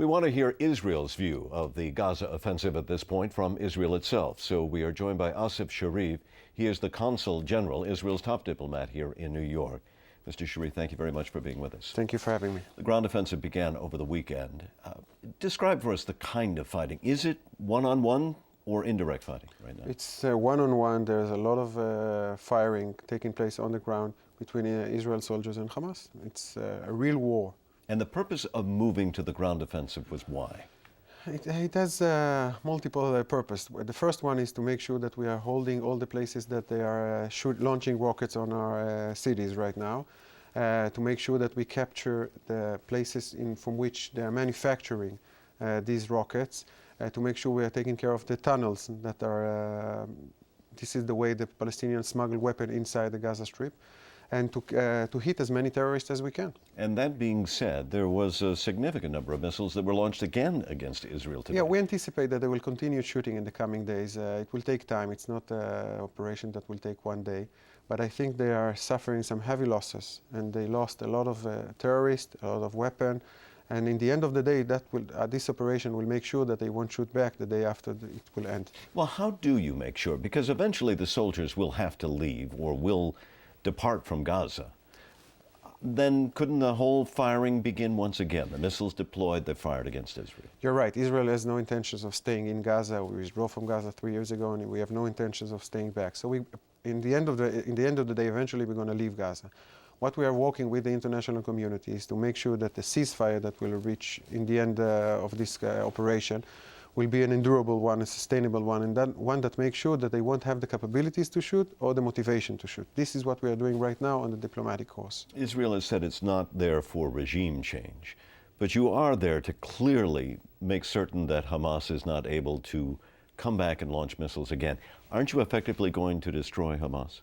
We want to hear Israel's view of the Gaza offensive at this point from Israel itself. So we are joined by Asaf Shariv. He is the Consul General, Israel's top diplomat here in New York. Mr. Shariv, thank you very much for being with us. Thank you for having me. The ground offensive began over the weekend. Describe for us the kind of fighting. Is it one-on-one or indirect fighting right now? It's one-on-one. There's a lot of firing taking place on the ground between Israel soldiers and Hamas. It's a real war. And the purpose of moving to the ground offensive was why? It has multiple purposes. The first one is to make sure that we are holding all the places that they are launching rockets on our cities right now, to make sure that we capture the places from which they are manufacturing these rockets, to make sure we are taking care of the tunnels that are, this is the way the Palestinians smuggle weapons inside the Gaza Strip, and to hit as many terrorists as we can. And that being said, there was a significant number of missiles that were launched again against Israel today. Yeah, we anticipate that they will continue shooting in the coming days. It will take time. It's not an operation that will take one day. But I think they are suffering some heavy losses, and they lost a lot of terrorists, a lot of weapons. And in the end of the day, this operation will make sure that they won't shoot back the day after it will end. Well, how do you make sure? Because eventually the soldiers will have to leave or will depart from Gaza. Then couldn't the whole firing begin once again? The missiles deployed, they fired against Israel. You're right. Israel has no intentions of staying in Gaza. We withdrew from Gaza 3 years ago, and we have no intentions of staying back. So in the end of the day, eventually we're going to leave Gaza. What we are working with the international community is to make sure that the ceasefire that will reach in the end of this operation will be an endurable one, a sustainable one, and that one that makes sure that they won't have the capabilities to shoot or the motivation to shoot. This is what we are doing right now on the diplomatic course. Israel has said it's not there for regime change, but you are there to clearly make certain that Hamas is not able to come back and launch missiles again. Aren't you effectively going to destroy Hamas?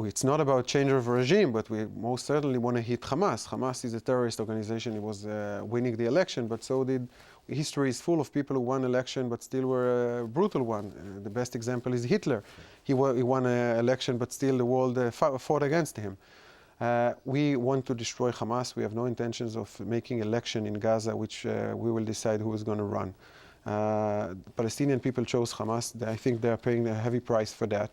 It's not about change of regime, but we most certainly want to hit Hamas. Hamas is a terrorist organization. It was winning the election, but so did. History is full of people who won election but still were a brutal one. The best example is Hitler. He won an election, but still the world fought against him. We want to destroy Hamas. We have no intentions of making election in Gaza, which we will decide who is going to run. Palestinian people chose Hamas. I think they are paying a heavy price for that.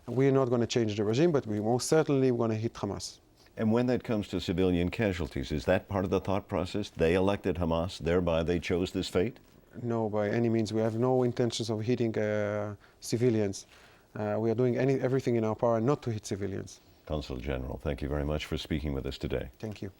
We are not going to change the regime, but we most certainly want to hit Hamas. And when that comes to civilian casualties, is that part of the thought process? They elected Hamas, thereby they chose this fate? No, by any means. We have no intentions of hitting civilians. We are doing everything in our power not to hit civilians. Consul General, thank you very much for speaking with us today. Thank you.